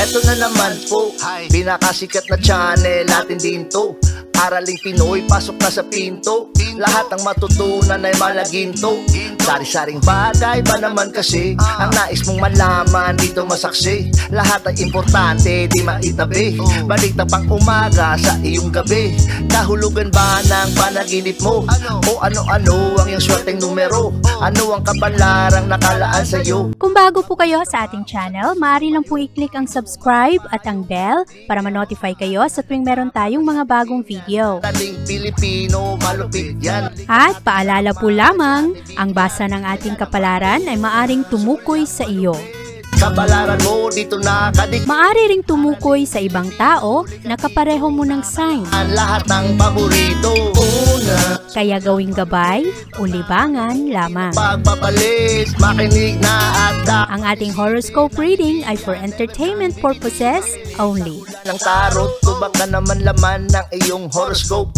Eto na naman po, pinakasikat na channel natin din to. Araling Pinoy, pasok na sa pinto. Lahat ng matutunan ay malaginto. Sari-saring bagay ba naman kasi ang nais mong malaman dito masaksi. Lahat ay importante, di maitabi. Balik na pang umaga sa iyong gabi. Kahulugan ba ng panaginip mo? O ano-ano ang iyong swerteng numero? Ano ang kabalarang nakalaan sa'yo? Kung bago po kayo sa ating channel, maaari lang po i-click ang subscribe at ang bell para ma-notify kayo sa tuwing meron tayong mga bagong video. Taling Pilipino, malupit yan. At paalala po lamang, ang basa ng ating kapalaran ay maaring tumukoy sa iyo. Kabalaran mo dito nakadik. Maaari ring tumukoy sa ibang tao na kapareho mo ng sign. Ang lahat ng paborito. Una, Kaya gawing gabay o libangan lamang. pagpapalis, makinig na at Ang ating horoscope reading ay for entertainment purposes only. ng tarot. Tubak na naman laman ng iyong horoscope.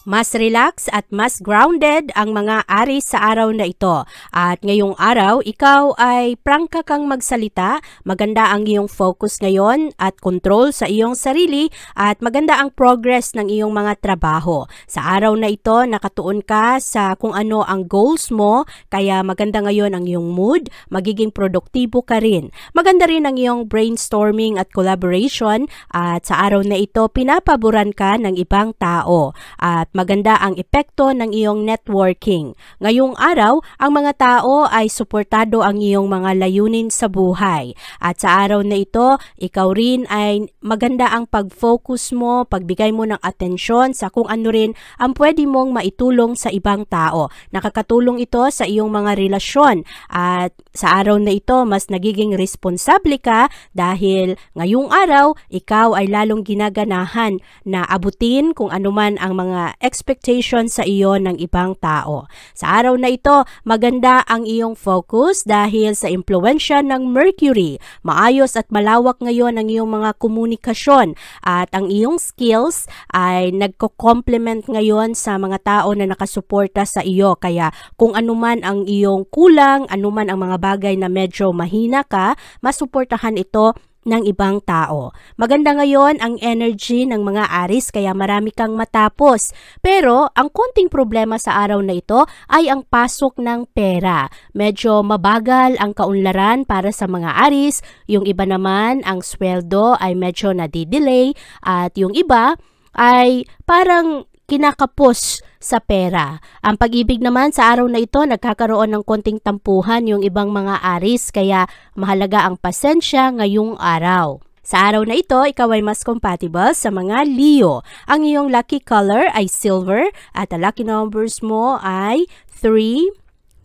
Mas relax at mas grounded ang mga Aries sa araw na ito. At ngayong araw, ikaw ay prangka kang magsalita, maganda ang iyong focus ngayon at control sa iyong sarili at maganda ang progress ng iyong mga trabaho. Sa araw na ito, nakatuon ka sa kung ano ang goals mo, kaya maganda ngayon ang iyong mood, magiging produktibo ka rin. Maganda rin ang iyong brainstorming at collaboration at sa araw na ito, pinapaboran ka ng ibang tao at maganda ang epekto ng iyong networking. Ngayong araw, ang mga tao ay suportado ang iyong mga layunin sa buhay. At sa araw na ito, ikaw rin ay maganda ang pag-focus mo, pagbigay mo ng atensyon sa kung ano rin ang pwede mong maitulong sa ibang tao. Nakakatulong ito sa iyong mga relasyon. At sa araw na ito, mas nagiging responsable ka dahil ngayong araw, ikaw ay lalong ginaganahan na abutin kung anuman ang mga expectation sa iyo ng ibang tao. Sa araw na ito, maganda ang iyong focus dahil sa impluwensya ng Mercury. Maayos at malawak ngayon ang iyong mga komunikasyon at ang iyong skills ay nagko-complement ngayon sa mga tao na nakasuporta sa iyo. Kaya kung anuman ang iyong kulang, anuman ang mga bagay na medyo mahina ka, masuportahan ito ng ibang tao. Maganda ngayon ang energy ng mga Aries kaya marami kang matapos. Pero ang konting problema sa araw na ito ay ang pasok ng pera. Medyo mabagal ang kaunlaran para sa mga Aries. Yung iba naman ang sweldo ay medyo nadidelay at yung iba ay parang kinakapos sa pera. Ang pag-ibig naman sa araw na ito, nagkakaroon ng konting tampuhan yung ibang mga Aries kaya mahalaga ang pasensya ngayong araw. Sa araw na ito, ikaw ay mas compatible sa mga Leo. Ang iyong lucky color ay silver at ang lucky numbers mo ay 3,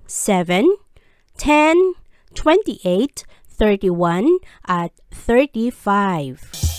7, 10, 28, 31 at 35.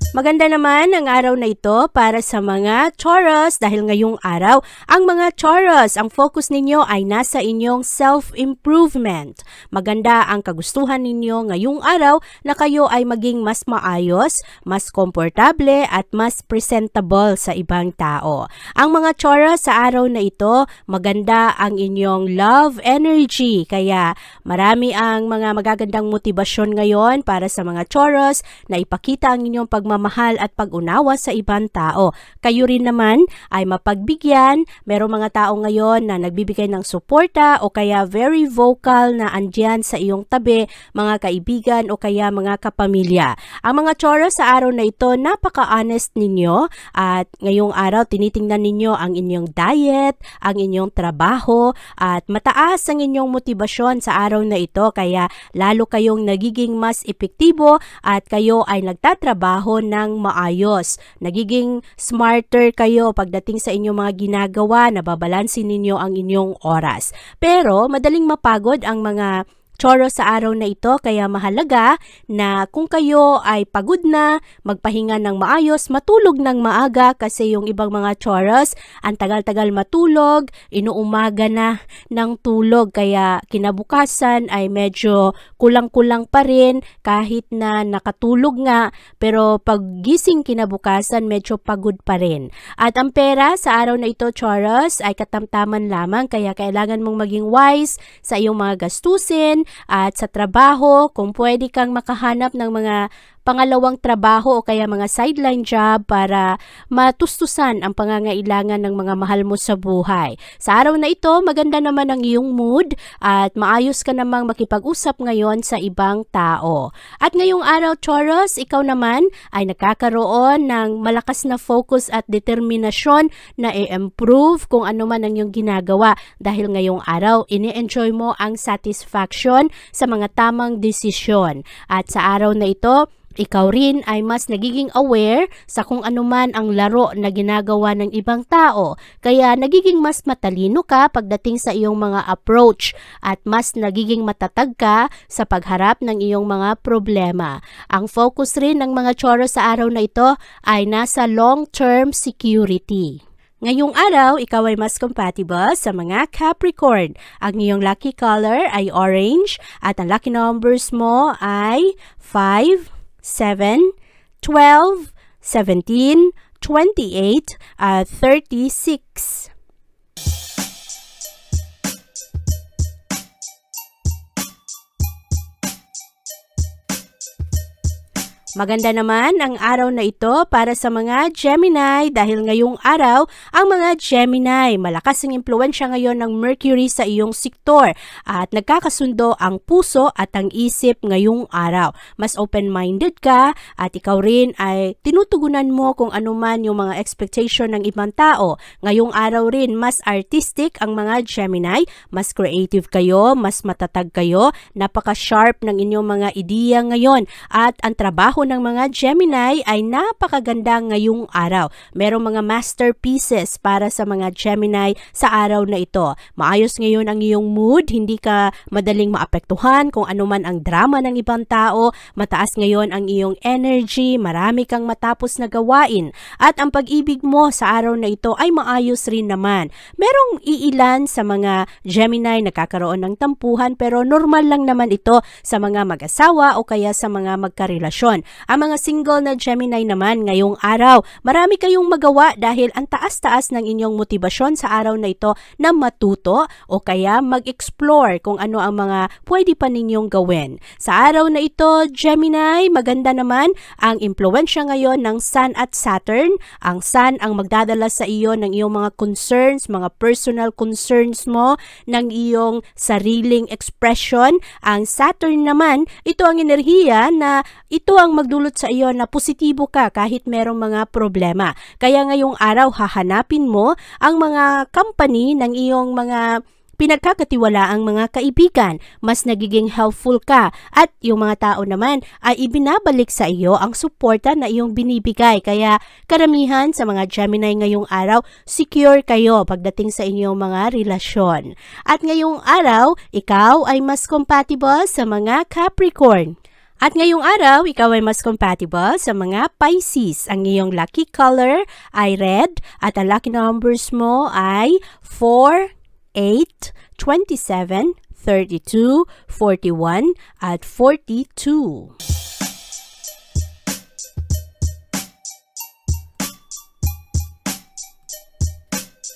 Maganda naman ang araw na ito para sa mga Taurus dahil ngayong araw, ang mga Taurus, ang focus ninyo ay nasa inyong self-improvement. Maganda ang kagustuhan ninyo ngayong araw na kayo ay maging mas maayos, mas komportable at mas presentable sa ibang tao. Ang mga Taurus sa araw na ito, maganda ang inyong love energy. Kaya marami ang mga magagandang motibasyon ngayon para sa mga Taurus na ipakita ang inyong pagmamahal at pag-unawa sa ibang tao. Kayo rin naman ay mapagbigyan. Merong mga tao ngayon na nagbibigay ng suporta o kaya very vocal na andyan sa iyong tabi, mga kaibigan o kaya mga kapamilya. Ang mga Taurus sa araw na ito, napaka-honest ninyo at ngayong araw tinitingnan ninyo ang inyong diet, ang inyong trabaho at mataas ang inyong motibasyon sa araw na ito kaya lalo kayong nagiging mas epektibo at kayo ay nagtatrabaho ng maayos. Nagiging smarter kayo pagdating sa inyong mga ginagawa, nababalansin ninyo ang inyong oras. Pero madaling mapagod ang mga Taurus sa araw na ito, kaya mahalaga na kung kayo ay pagod na, magpahinga ng maayos, matulog ng maaga kasi yung ibang mga Taurus, ang tagal-tagal matulog, inuumaga na ng tulog kaya kinabukasan ay medyo kulang-kulang pa rin kahit na nakatulog nga pero paggising kinabukasan medyo pagod pa rin. At ang pera sa araw na ito Taurus ay katamtaman lamang kaya kailangan mong maging wise sa iyong mga gastusin at sa trabaho kung pwede kang makahanap ng mga pangalawang trabaho o kaya mga sideline job para matustusan ang pangangailangan ng mga mahal mo sa buhay. Sa araw na ito, maganda naman ang iyong mood at maayos ka namang makipag-usap ngayon sa ibang tao. At ngayong araw, Taurus, ikaw naman ay nakakaroon ng malakas na focus at determinasyon na i-improve kung ano man ang iyong ginagawa dahil ngayong araw, ini-enjoy mo ang satisfaction sa mga tamang desisyon. At sa araw na ito, ikaw rin ay mas nagiging aware sa kung ano man ang laro na ginagawa ng ibang tao. Kaya nagiging mas matalino ka pagdating sa iyong mga approach at mas nagiging matatag ka sa pagharap ng iyong mga problema. Ang focus rin ng mga Taurus sa araw na ito ay nasa long-term security. Ngayong araw, ikaw ay mas compatible sa mga Capricorn. Ang iyong lucky color ay orange at ang lucky numbers mo ay 5, 7, 12, 17, 28, at 36. Maganda naman ang araw na ito para sa mga Gemini dahil ngayong araw ang mga Gemini malakas ang impluwensya ngayon ng Mercury sa iyong sektor at nagkakasundo ang puso at ang isip ngayong araw. Mas open-minded ka at ikaw rin ay tinutugunan mo kung ano man yung mga expectation ng ibang tao. Ngayong araw rin mas artistic ang mga Gemini, mas creative kayo, mas matatag kayo, napaka-sharp ng inyong mga ideya ngayon at ang trabaho ng mga Gemini ay napakaganda ngayong araw. Merong mga masterpieces para sa mga Gemini sa araw na ito. Maayos ngayon ang iyong mood, hindi ka madaling maapektuhan kung ano man ang drama ng ibang tao. Mataas ngayon ang iyong energy, marami kang matapos na gawain. At ang pag-ibig mo sa araw na ito ay maayos rin naman. Merong iilan sa mga Gemini nakakaroon ng tampuhan pero normal lang naman ito sa mga mag-asawa o kaya sa mga magkarelasyon. Ang mga single na Gemini naman ngayong araw, marami kayong magawa dahil ang taas-taas ng inyong motibasyon sa araw na ito na matuto o kaya mag-explore kung ano ang mga pwede pa ninyong gawin. Sa araw na ito, Gemini, maganda naman ang impluwensya ngayon ng Sun at Saturn. Ang Sun ang magdadala sa iyo ng iyong mga concerns, mga personal concerns mo, ng iyong sariling expression. Ang Saturn naman, ito ang enerhiya na ito ang magdulot sa iyo na positibo ka kahit merong mga problema. Kaya ngayong araw hahanapin mo ang mga company ng iyong mga pinagkakatiwalaang mga kaibigan, mas nagiging helpful ka at yung mga tao naman ay ibinabalik sa iyo ang suporta na iyong binibigay. Kaya karamihan sa mga Gemini ngayong araw, secure kayo pagdating sa inyong mga relasyon. At ngayong araw, ikaw ay mas compatible sa mga Capricorn. At ngayong araw, ikaw ay mas compatible sa mga Pisces. Ang iyong lucky color ay red at ang lucky numbers mo ay 4, 8, 27, 32, 41, at 42.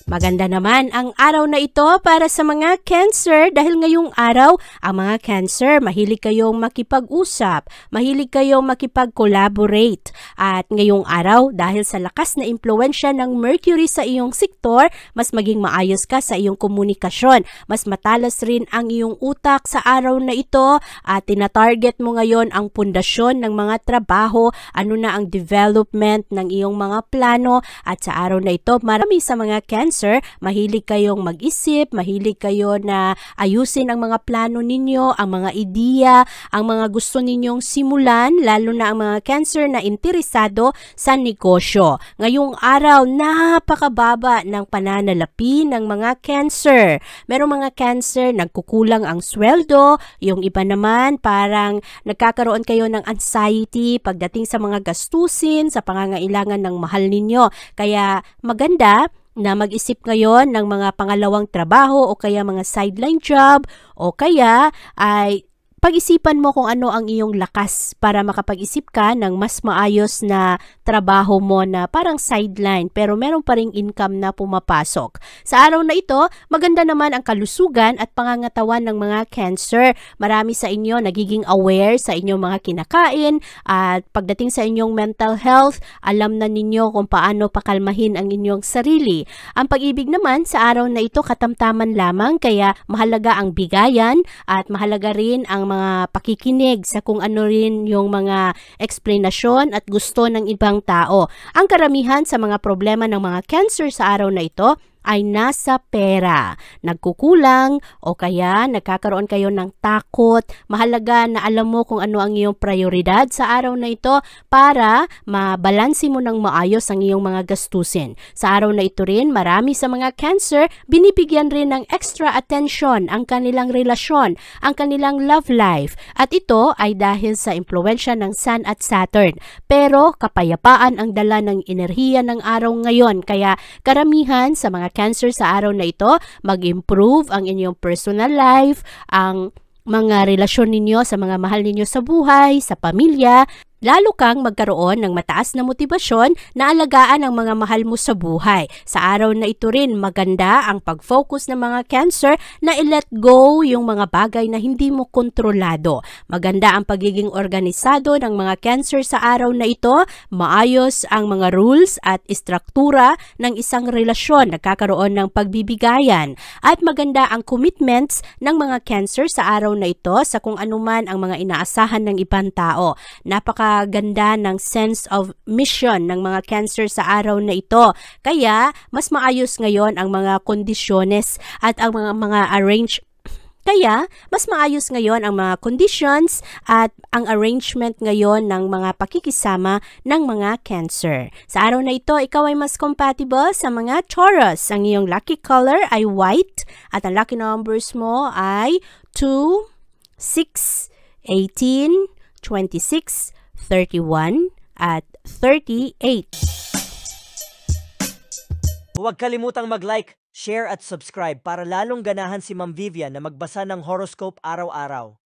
Maganda naman ang araw na ito para sa mga Cancer dahil ngayong araw, ang mga Cancer, mahilig kayong makipag-usap, mahilig kayong makipag-collaborate. At ngayong araw, dahil sa lakas na impluwensya ng Mercury sa iyong sektor, mas maging maayos ka sa iyong komunikasyon. Mas matalas rin ang iyong utak sa araw na ito at tinatarget mo ngayon ang pundasyon ng mga trabaho, ano na ang development ng iyong mga plano. At sa araw na ito, marami sa mga Cancer Cancer, mahilig kayong mag-isip, mahilig kayo na ayusin ang mga plano ninyo, ang mga ideya, ang mga gusto ninyong simulan, lalo na ang mga Cancer na interesado sa negosyo. Ngayong araw, napakababa ng pananalapi ng mga Cancer. Merong mga Cancer, nagkukulang ang sweldo, yung iba naman parang nagkakaroon kayo ng anxiety pagdating sa mga gastusin, sa pangangailangan ng mahal ninyo. Kaya maganda na mag-isip ngayon ng mga pangalawang trabaho o kaya mga sideline job o kaya ay pag-isipan mo kung ano ang iyong lakas para makapag-isip ka ng mas maayos na trabaho mo na parang sideline pero meron pa ring income na pumapasok. Sa araw na ito, maganda naman ang kalusugan at pangangatawan ng mga Cancer. Marami sa inyo nagiging aware sa inyong mga kinakain at pagdating sa inyong mental health, alam na ninyo kung paano pakalmahin ang inyong sarili. Ang pag-ibig naman sa araw na ito katamtaman lamang kaya mahalaga ang bigayan at mahalaga rin ang mga pakikinig sa kung ano rin yung mga eksplanasyon at gusto ng ibang tao. Ang karamihan sa mga problema ng mga Cancer sa araw na ito ay nasa pera. Nagkukulang o kaya nagkakaroon kayo ng takot. Mahalaga na alam mo kung ano ang iyong prioridad sa araw na ito para mabalansi mo ng maayos ang iyong mga gastusin. Sa araw na ito rin, marami sa mga Cancer, binibigyan rin ng extra attention ang kanilang relasyon, ang kanilang love life. At ito ay dahil sa impluwensya ng Sun at Saturn. Pero kapayapaan ang dala ng enerhiya ng araw ngayon. Kaya karamihan sa mga Cancer sa araw na ito, mag-improve ang inyong personal life, ang mga relasyon ninyo sa mga mahal ninyo sa buhay, sa pamilya, lalo kang magkaroon ng mataas na motibasyon na alagaan ang mga mahal mo sa buhay. Sa araw na ito rin, maganda ang pag-focus ng mga Cancer na i-let go yung mga bagay na hindi mo kontrolado. Maganda ang pagiging organisado ng mga Cancer sa araw na ito. Maayos ang mga rules at istruktura ng isang relasyon. Nagkakaroon ng pagbibigayan. At maganda ang commitments ng mga Cancer sa araw na ito sa kung anuman ang mga inaasahan ng ibang tao. Napakaganda ng sense of mission ng mga Cancer sa araw na ito. Kaya, mas maayos ngayon ang mga kondisyones at ang mga conditions at ang arrangement ngayon ng mga pakikisama ng mga Cancer. Sa araw na ito, ikaw ay mas compatible sa mga Taurus. Ang iyong lucky color ay white at ang lucky numbers mo ay 2, 6, 18, 26, 31 at 38. Huwag kalimutang mag-like, share at subscribe para lalong ganahan si Ma'am Vivian na magbasa ng horoscope araw-araw.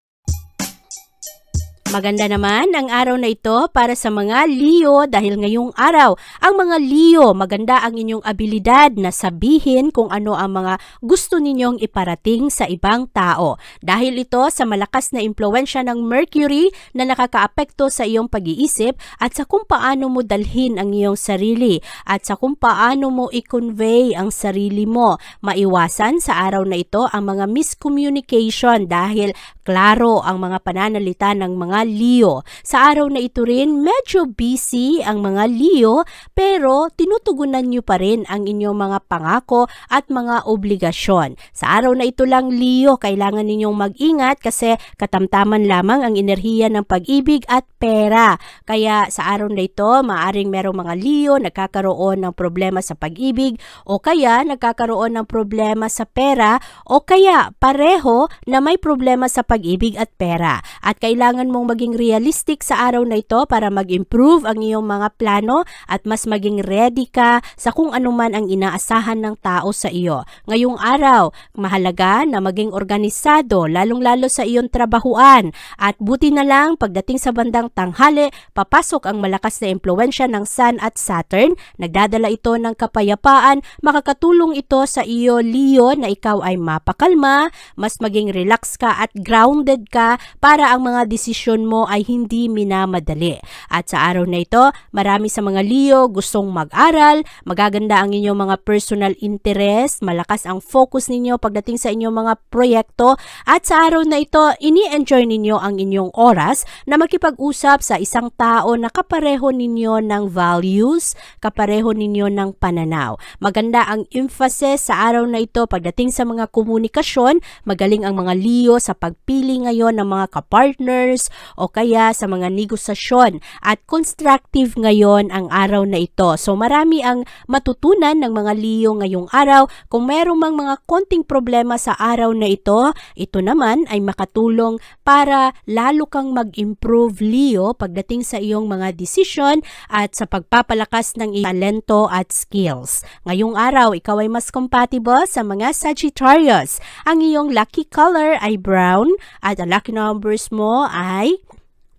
Maganda naman ang araw na ito para sa mga Leo dahil ngayong araw, ang mga Leo, maganda ang inyong abilidad na sabihin kung ano ang mga gusto ninyong iparating sa ibang tao. Dahil ito sa malakas na impluwensya ng Mercury na nakakaapekto sa iyong pag-iisip at sa kung paano mo dalhin ang iyong sarili at sa kung paano mo i-convey ang sarili mo. Maiwasan sa araw na ito ang mga miscommunication dahil klaro ang mga pananalita ng mga Leo. Sa araw na ito rin, medyo busy ang mga Leo pero tinutugunan nyo pa rin ang inyong mga pangako at mga obligasyon. Sa araw na ito lang Leo, kailangan ninyong mag-ingat kasi katamtaman lamang ang enerhiya ng pag-ibig at pera. Kaya sa araw na ito, maaring merong mga Leo nagkakaroon ng problema sa pag-ibig o kaya nagkakaroon ng problema sa pera o kaya pareho na may problema sa pag-ibig at pera. At kailangan mong maging realistic sa araw na ito para mag-improve ang iyong mga plano at mas maging ready ka sa kung anuman ang inaasahan ng tao sa iyo. Ngayong araw, mahalaga na maging organisado lalong-lalo sa iyong trabahuan at buti na lang pagdating sa bandang tanghali, papasok ang malakas na impluwensya ng Sun at Saturn. Nagdadala ito ng kapayapaan, makakatulong ito sa iyo Leo na ikaw ay mapakalma, mas maging relax ka at grounded ka para ang mga desisyon desisyon mo ay hindi minamadali. At sa araw na ito, marami sa mga Leo gustong mag-aral, magaganda ang inyong mga personal interest, malakas ang focus ninyo pagdating sa inyong mga proyekto, at sa araw na ito, ini-enjoy ninyo ang inyong oras na makipag-usap sa isang tao na kapareho ninyo ng values, kapareho ninyo ng pananaw. Maganda ang emphasis sa araw na ito pagdating sa mga komunikasyon, magaling ang mga Leo sa pagpili ngayon ng mga kapartners o kaya sa mga negosasyon, at constructive ngayon ang araw na ito. So marami ang matutunan ng mga Leo ngayong araw. Kung meron mang mga konting problema sa araw na ito naman ay makatulong para lalo kang mag-improve, Leo, pagdating sa iyong mga desisyon at sa pagpapalakas ng iyong talento at skills. Ngayong araw, ikaw ay mas compatible sa mga Sagittarius. Ang iyong lucky color ay brown at ang lucky numbers mo ay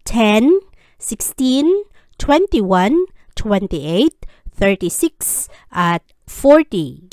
10, 16, 21, 28, 36, at 40.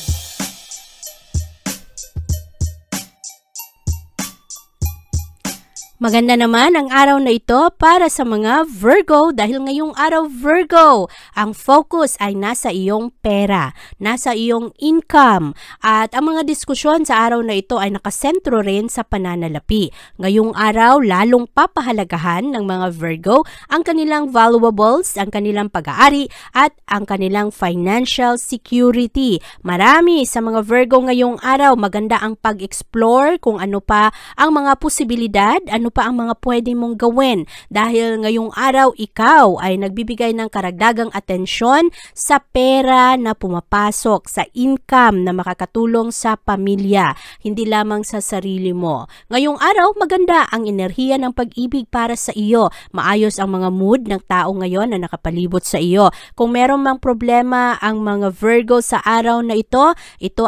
Maganda naman ang araw na ito para sa mga Virgo dahil ngayong araw, Virgo, ang focus ay nasa iyong pera, nasa iyong income, at ang mga diskusyon sa araw na ito ay nakasentro rin sa pananalapi. Ngayong araw, lalong papahalagahan ng mga Virgo ang kanilang valuables, ang kanilang pag-aari, at ang kanilang financial security. Marami sa mga Virgo ngayong araw, maganda ang pag-explore kung ano pa ang mga posibilidad, ano pa ang mga pwede mong gawin dahil ngayong araw ikaw ay nagbibigay ng karagdagang atensyon sa pera na pumapasok, sa income na makakatulong sa pamilya, hindi lamang sa sarili mo. Ngayong araw maganda ang enerhiya ng pag-ibig para sa iyo. Maayos ang mga mood ng tao ngayon na nakapalibot sa iyo. Kung meron mang problema ang mga Virgo sa araw na ito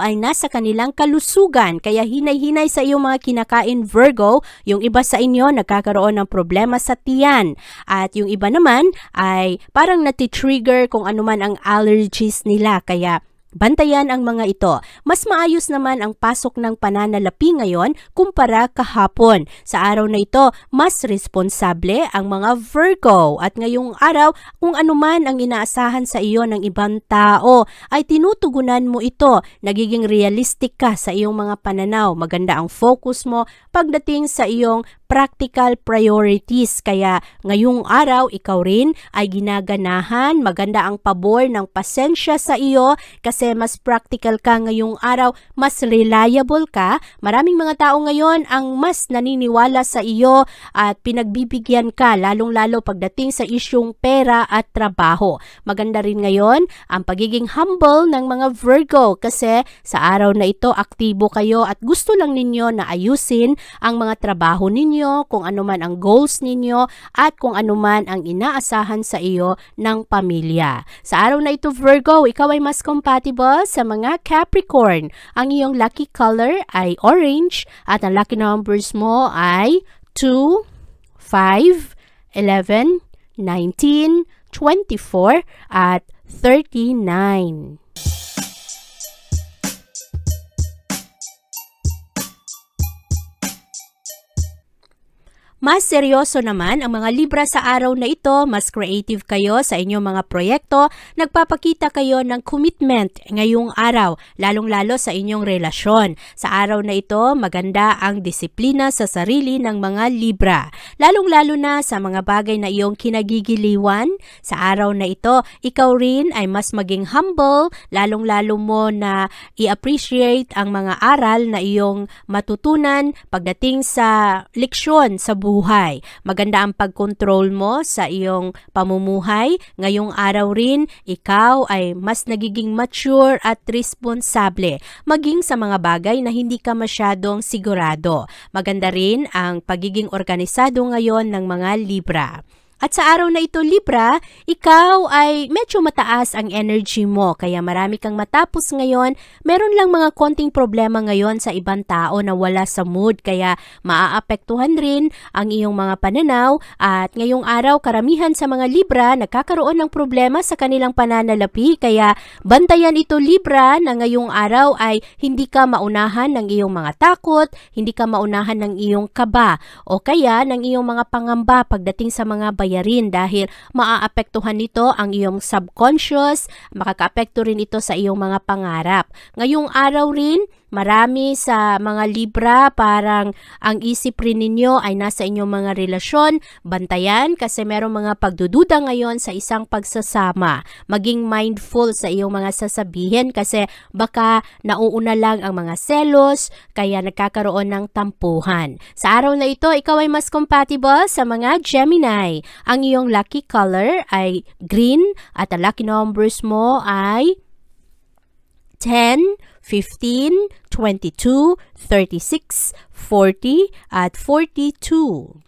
ay nasa kanilang kalusugan, kaya hinay-hinay sa iyong mga kinakain, Virgo. Yung iba sa inyo nagkakaroon ng problema sa tiyan at yung iba naman ay parang nati-trigger kung ano man ang allergies nila, kaya bantayan ang mga ito. Mas maayos naman ang pasok ng pananalapi ngayon kumpara kahapon. Sa araw na ito, mas responsable ang mga Virgo. At ngayong araw, kung anuman ang inaasahan sa iyo ng ibang tao, ay tinutugunan mo ito. Nagiging realistic ka sa iyong mga pananaw. Maganda ang focus mo pagdating sa iyong practical priorities. Kaya ngayong araw, ikaw rin ay ginaganahan. Maganda ang pabor ng pasensya sa iyo kasi mas practical ka ngayong araw, mas reliable ka. Maraming mga tao ngayon ang mas naniniwala sa iyo at pinagbibigyan ka, lalong-lalo pagdating sa isyung pera at trabaho. Maganda rin ngayon ang pagiging humble ng mga Virgo kasi sa araw na ito aktibo kayo at gusto lang ninyo na ayusin ang mga trabaho ninyo, kung ano man ang goals ninyo at kung ano man ang inaasahan sa iyo ng pamilya. Sa araw na ito, Virgo, ikaw ay mas compatible sa mga Capricorn. Ang iyong lucky color ay orange at ang lucky numbers mo ay 2, 5, 11, 19, 24, at 39. Mas seryoso naman ang mga Libra sa araw na ito, mas creative kayo sa inyong mga proyekto, nagpapakita kayo ng commitment ngayong araw, lalong-lalo sa inyong relasyon. Sa araw na ito, maganda ang disiplina sa sarili ng mga Libra, lalong-lalo na sa mga bagay na iyong kinagigiliwan. Sa araw na ito, ikaw rin ay mas maging humble, lalong-lalo mo na i-appreciate ang mga aral na iyong matutunan pagdating sa leksyon sa buhay. Maganda ang pag-control mo sa iyong pamumuhay. Ngayong araw rin, ikaw ay mas nagiging mature at responsable, maging sa mga bagay na hindi ka masyadong sigurado. Maganda rin ang pagiging organisado ngayon ng mga Libra. At sa araw na ito, Libra, ikaw ay medyo mataas ang energy mo. Kaya marami kang matapos ngayon. Meron lang mga konting problema ngayon sa ibang tao na wala sa mood. Kaya maaapektuhan rin ang iyong mga pananaw. At ngayong araw, karamihan sa mga Libra nagkakaroon ng problema sa kanilang pananalapi. Kaya bantayan ito, Libra, na ngayong araw ay hindi ka maunahan ng iyong mga takot, hindi ka maunahan ng iyong kaba, o kaya ng iyong mga pangamba pagdating sa mga bayarin dahil maaapektuhan nito ang iyong subconscious, makakaapekto rin ito sa iyong mga pangarap. Ngayong araw rin, marami sa mga Libra parang ang isip rin ninyo ay nasa inyong mga relasyon. Bantayan kasi merong mga pagdududa ngayon sa isang pagsasama. Maging mindful sa iyong mga sasabihin kasi baka nauuna lang ang mga selos kaya nagkakaroon ng tampuhan. Sa araw na ito, ikaw ay mas compatible sa mga Gemini. Ang iyong lucky color ay green at ang lucky numbers mo ay 10, 15, 22, 36, 40, at 42.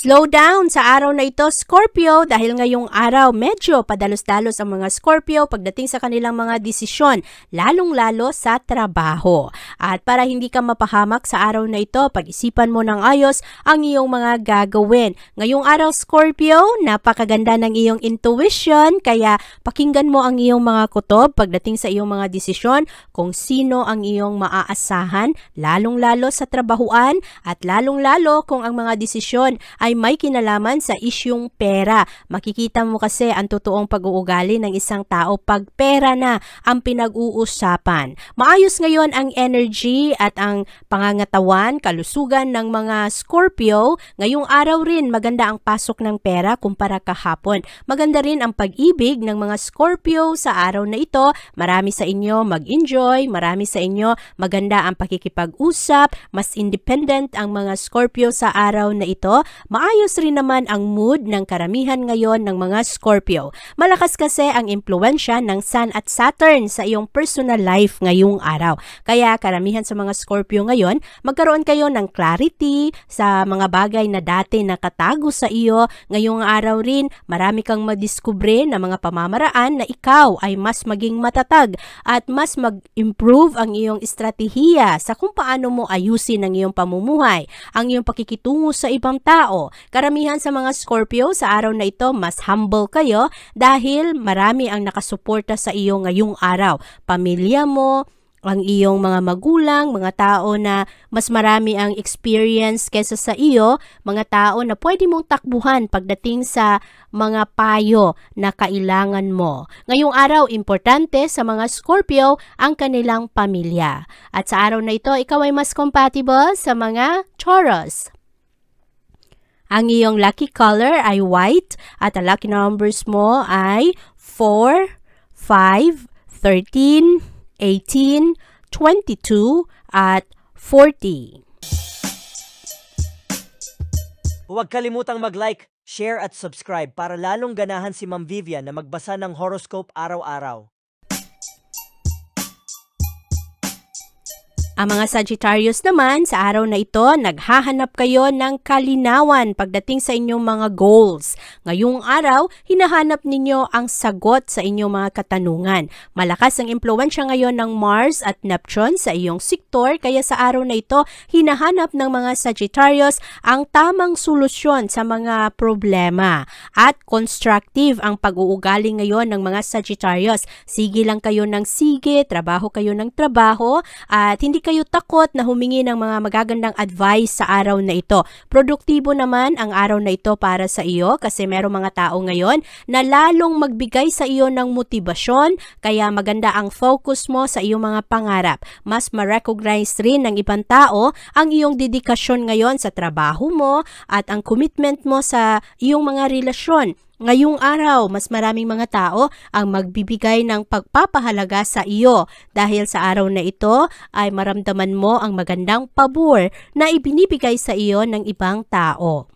Slow down sa araw na ito, Scorpio, dahil ngayong araw medyo padalos-dalos ang mga Scorpio pagdating sa kanilang mga desisyon, lalong-lalo sa trabaho. At para hindi ka mapahamak sa araw na ito, pag-isipan mo ng ayos ang iyong mga gagawin. Ngayong araw, Scorpio, napakaganda ng iyong intuition, kaya pakinggan mo ang iyong mga kutob pagdating sa iyong mga desisyon, kung sino ang iyong maaasahan, lalong-lalo sa trabahuan, at lalong-lalo kung ang mga desisyon ay may kinalaman sa isyung pera. Makikita mo kasi ang totoong pag-uugali ng isang tao pag pera na ang pinag-uusapan. Maayos ngayon ang energy at ang pangangatawan, kalusugan ng mga Scorpio. Ngayong araw rin maganda ang pasok ng pera kumpara kahapon. Maganda rin ang pag-ibig ng mga Scorpio sa araw na ito. Marami sa inyo mag-enjoy, marami sa inyo maganda ang pakikipag-usap, mas independent ang mga Scorpio sa araw na ito. Maayos rin naman ang mood ng karamihan ngayon ng mga Scorpio. Malakas kasi ang impluensya ng Sun at Saturn sa iyong personal life ngayong araw. Kaya karamihan sa mga Scorpio ngayon, magkaroon kayo ng clarity sa mga bagay na dati nakatago sa iyo. Ngayong araw rin, marami kang madiskubre na mga pamamaraan na ikaw ay mas maging matatag at mas mag-improve ang iyong estratehiya sa kung paano mo ayusin ang iyong pamumuhay, ang iyong pakikitungo sa ibang tao. Karamihan sa mga Scorpio sa araw na ito, mas humble kayo dahil marami ang nakasuporta sa iyo ngayong araw. Pamilya mo, ang iyong mga magulang, mga tao na mas marami ang experience kesa sa iyo, mga tao na pwede mong takbuhan pagdating sa mga payo na kailangan mo. Ngayong araw, importante sa mga Scorpio ang kanilang pamilya. At sa araw na ito, ikaw ay mas compatible sa mga Taurus. Ang iyong lucky color ay white at ang lucky numbers mo ay 4, 5, 13, 18, 22, at 40. Huwag kalimutang mag-like, share at subscribe para lalong ganahan si Ma'am Vivian na magbasa ng horoscope araw-araw. Ang mga Sagittarius naman, sa araw na ito, naghahanap kayo ng kalinawan pagdating sa inyong mga goals. Ngayong araw, hinahanap ninyo ang sagot sa inyong mga katanungan. Malakas ang impluensya ngayon ng Mars at Neptune sa iyong sektor, kaya sa araw na ito, hinahanap ng mga Sagittarius ang tamang solusyon sa mga problema. At constructive ang pag-uugali ngayon ng mga Sagittarius. Sige lang kayo ng sige, trabaho kayo ng trabaho, at hindi kayo takot na humingi ng mga magagandang advice sa araw na ito. Produktibo naman ang araw na ito para sa iyo kasi merong mga tao ngayon na lalong magbigay sa iyo ng motibasyon, kaya maganda ang focus mo sa iyong mga pangarap. Mas ma-recognize rin ng ibang tao ang iyong dedikasyon ngayon sa trabaho mo at ang commitment mo sa iyong mga relasyon. Ngayong araw, mas maraming mga tao ang magbibigay ng pagpapahalaga sa iyo dahil sa araw na ito ay maramdaman mo ang magandang pabor na ibinibigay sa iyo ng ibang tao.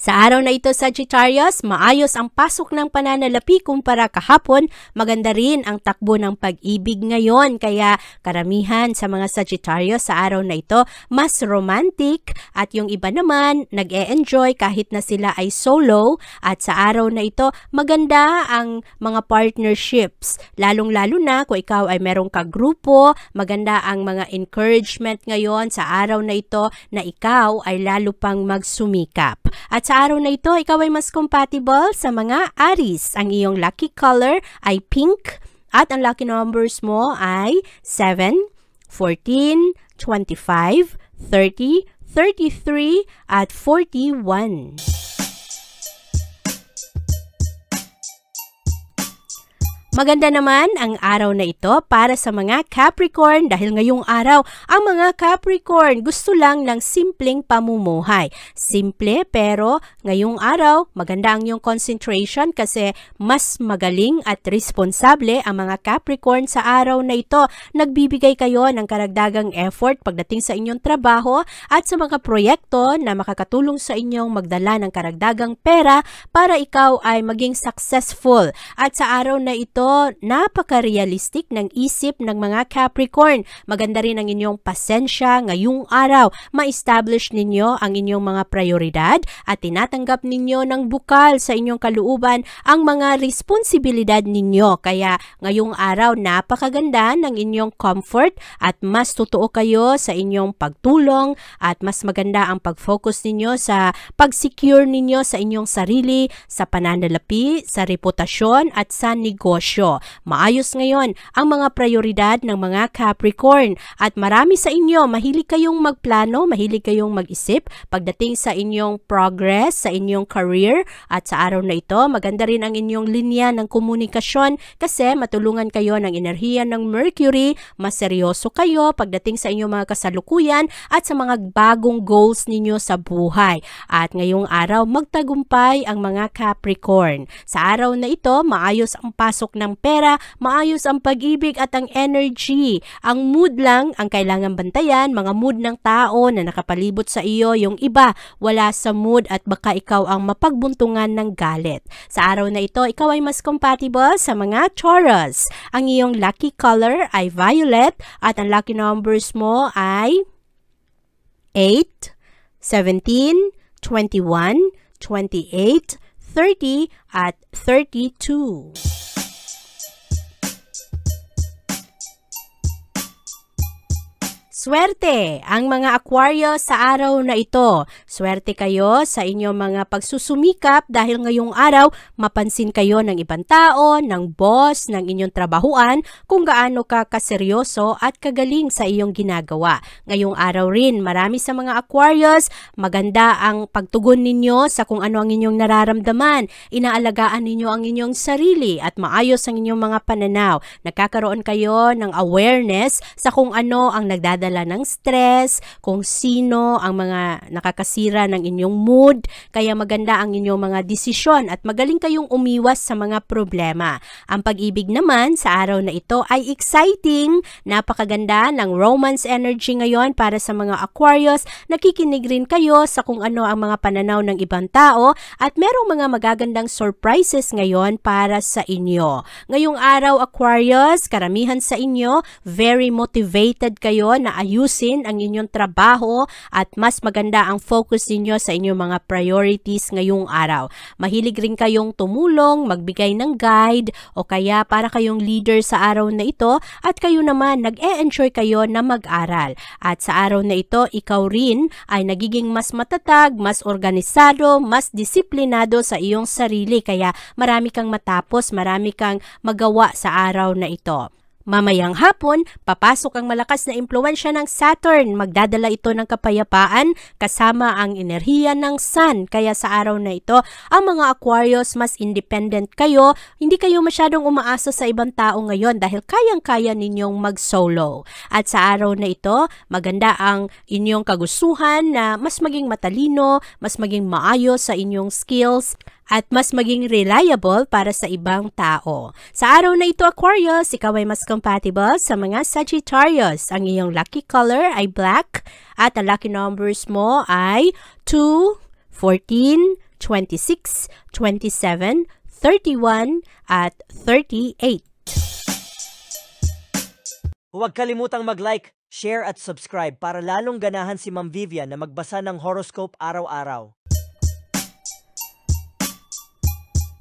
Sa araw na ito, Sagittarius, maayos ang pasok ng pananalapi kumpara kahapon. Maganda rin ang takbo ng pag-ibig ngayon. Kaya karamihan sa mga Sagittarius sa araw na ito, mas romantic. At yung iba naman, nag-e-enjoy kahit na sila ay solo. At sa araw na ito, maganda ang mga partnerships. Lalong-lalo na kung ikaw ay merong kagrupo, maganda ang mga encouragement ngayon sa araw na ito na ikaw ay lalo pang magsumikap. At sa araw na ito, ikaw ay mas compatible sa mga Aries. Ang iyong lucky color ay pink at ang lucky numbers mo ay 7, 14, 25, 30, 33 at 41. Maganda naman ang araw na ito para sa mga Capricorn dahil ngayong araw ang mga Capricorn gusto lang ng simpleng pamumuhay. Simple pero ngayong araw maganda ang iyong concentration kasi mas magaling at responsable ang mga Capricorn sa araw na ito. Nagbibigay kayo ng karagdagang effort pagdating sa inyong trabaho at sa mga proyekto na makakatulong sa inyong magdala ng karagdagang pera para ikaw ay maging successful. At sa araw na ito, napaka-realistic ng isip ng mga Capricorn. Maganda rin ang inyong pasensya ngayong araw. Ma-establish ninyo ang inyong mga prioridad at tinatanggap ninyo ng bukal sa inyong kalooban ang mga responsibilidad ninyo. Kaya ngayong araw, napakaganda ng inyong comfort at mas totoo kayo sa inyong pagtulong at mas maganda ang pag-focus ninyo sa pag-secure ninyo sa inyong sarili, sa pananalapi, sa reputasyon at sa negosyo. Maayos ngayon ang mga prioridad ng mga Capricorn at marami sa inyo mahilig kayong magplano, mahilig kayong mag-isip pagdating sa inyong progress, sa inyong career at sa araw na ito maganda rin ang inyong linya ng komunikasyon kasi matulungan kayo ng enerhiya ng Mercury, mas seryoso kayo pagdating sa inyong mga kasalukuyan at sa mga bagong goals ninyo sa buhay. At ngayong araw magtagumpay ang mga Capricorn. Sa araw na ito maayos ang pasok ng pera, maayos ang pag-ibig at ang energy. Ang mood lang ang kailangan bantayan, mga mood ng tao na nakapalibot sa iyo, yung iba wala sa mood at baka ikaw ang mapagbuntungan ng galit. Sa araw na ito, ikaw ay mas compatible sa mga Taurus. Ang iyong lucky color ay violet at ang lucky numbers mo ay 8, 17, 21, 28, 30 at 32. Swerte ang mga Aquarius sa araw na ito. Swerte kayo sa inyong mga pagsusumikap dahil ngayong araw mapansin kayo ng ibang tao, ng boss, ng inyong trabahuan kung gaano ka kaseryoso at kagaling sa iyong ginagawa. Ngayong araw rin marami sa mga Aquarius, maganda ang pagtugon ninyo sa kung ano ang inyong nararamdaman. Inaalagaan ninyo ang inyong sarili at maayos ang inyong mga pananaw. Nagkakaroon kayo ng awareness sa kung ano ang nagdadala ng stress, kung sino ang mga nakakasira ng inyong mood, kaya maganda ang inyong mga desisyon at magaling kayong umiwas sa mga problema. Ang pag-ibig naman sa araw na ito ay exciting, napakaganda ng romance energy ngayon para sa mga Aquarius, nakikinig rin kayo sa kung ano ang mga pananaw ng ibang tao at merong mga magagandang surprises ngayon para sa inyo. Ngayong araw Aquarius, karamihan sa inyo, very motivated kayo na ayusin ang inyong trabaho at mas maganda ang focus ninyo sa inyong mga priorities ngayong araw. Mahilig rin kayong tumulong, magbigay ng guide o kaya para kayong leader sa araw na ito at kayo naman nag-e-enjoy kayo na mag-aral. At sa araw na ito, ikaw rin ay nagiging mas matatag, mas organisado, mas disiplinado sa iyong sarili kaya marami kang matapos, marami kang magawa sa araw na ito. Mamayang hapon, papasok ang malakas na impluwensya ng Saturn. Magdadala ito ng kapayapaan kasama ang enerhiya ng Sun. Kaya sa araw na ito, ang mga Aquarius mas independent kayo. Hindi kayo masyadong umaasa sa ibang tao ngayon dahil kayang-kaya ninyong mag-solo. At sa araw na ito, maganda ang inyong kagustuhan na mas maging matalino, mas maging maayos sa inyong skills at mas maging reliable para sa ibang tao. Sa araw na ito, Aquarius, ikaw ay mas compatible sa mga Sagittarius. Ang iyong lucky color ay black at ang lucky numbers mo ay 2, 14, 26, 27, 31, at 38. Huwag kalimutang mag-like, share at subscribe para lalong ganahan si Ma'am Vivian na magbasa ng horoscope araw-araw.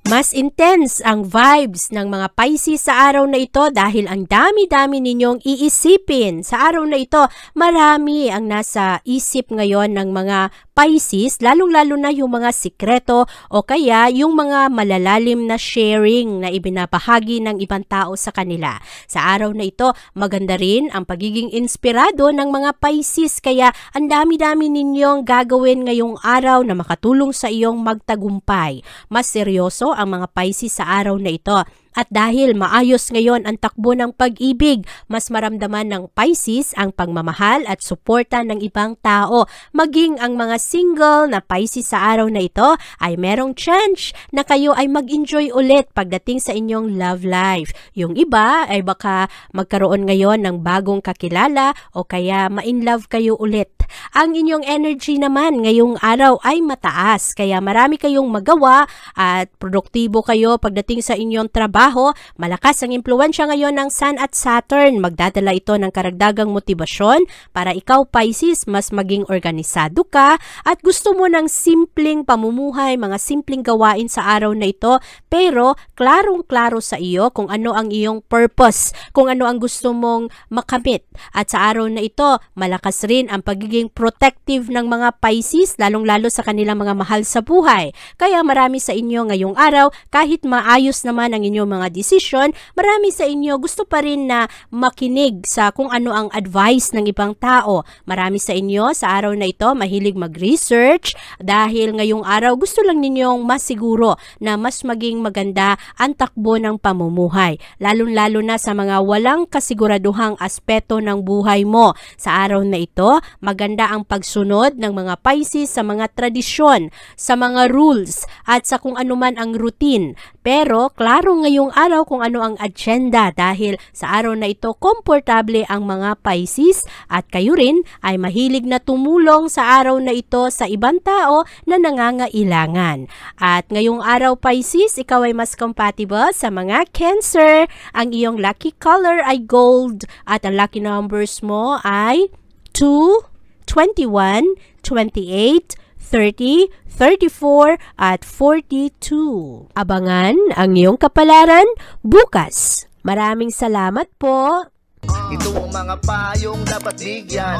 Mas intense ang vibes ng mga Pisces sa araw na ito dahil ang dami-dami ninyong iisipin. Sa araw na ito, marami ang nasa isip ngayon ng mga Pisces, lalong-lalo na yung mga sikreto o kaya yung mga malalalim na sharing na ibinabahagi ng ibang tao sa kanila. Sa araw na ito, maganda rin ang pagiging inspirado ng mga Pisces kaya ang dami-dami ninyong gagawin ngayong araw na makatulong sa iyong magtagumpay. Mas seryoso ang mga Pisces sa araw na ito. At dahil maayos ngayon ang takbo ng pag-ibig, mas maramdaman ng Pisces ang pagmamahal at suporta ng ibang tao. Maging ang mga single na Pisces sa araw na ito ay merong chance na kayo ay mag-enjoy ulit pagdating sa inyong love life. Yung iba ay baka magkaroon ngayon ng bagong kakilala o kaya ma-in-love kayo ulit. Ang inyong energy naman ngayong araw ay mataas, kaya marami kayong magawa at produktibo kayo pagdating sa inyong trabaho. Malakas ang impluwensya ngayon ng Sun at Saturn. Magdadala ito ng karagdagang motibasyon para ikaw, Pisces, mas maging organisado ka at gusto mo ng simpleng pamumuhay, mga simpleng gawain sa araw na ito, pero klarong-klaro sa iyo kung ano ang iyong purpose, kung ano ang gusto mong makamit. At sa araw na ito, malakas rin ang pagiging protective ng mga Pisces, lalong-lalo sa kanilang mga mahal sa buhay. Kaya marami sa inyo ngayong araw, kahit maayos naman ang inyong mga desisyon, marami sa inyo gusto pa rin na makinig sa kung ano ang advice ng ibang tao. Marami sa inyo sa araw na ito mahilig mag-research dahil ngayong araw gusto lang ninyong masiguro na mas maging maganda ang takbo ng pamumuhay. Lalong-lalo na sa mga walang kasiguraduhang aspeto ng buhay mo. Sa araw na ito, maganda ang pagsunod ng mga Pisces sa mga tradisyon, sa mga rules, at sa kung ano man ang routine. Pero klaro ngayong araw kung ano ang agenda dahil sa araw na ito komportable ang mga Pisces at kayo rin ay mahilig na tumulong sa araw na ito sa ibang tao na nangangailangan. At ngayong araw, Pisces, ikaw ay mas compatible sa mga Cancer. Ang iyong lucky color ay gold at ang lucky numbers mo ay 2, 21, 28, 30, 34, at 42. Abangan ang iyong kapalaran bukas. Maraming salamat po. Ito ang mga payong dapat bigyan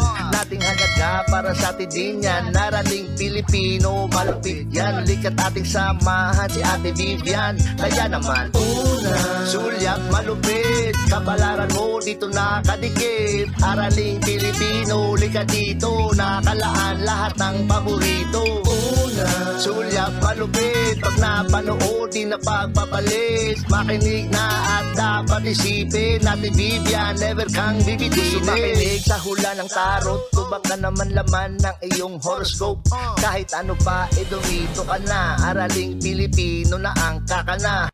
nating halaga para sa atin din yan. Narating Pilipino, malupit yan. Likat ating samahan si Ate Vivian. Kaya naman, una, sulyap malupit, kapalaran mo dito nakadikit. Araling Pilipino, likat dito, nakalaan lahat ng paborito. Una, sulyap malupit, pag napanood di na pagpapalit. Makinig na at dapat isipin, Ate Vivian, never kang bibitinin. Makinig sa hula ng tarot, tubak na naman laman ng iyong horoscope. Kahit ano pa, dumito ka na. Araling Pilipino na ang kakana.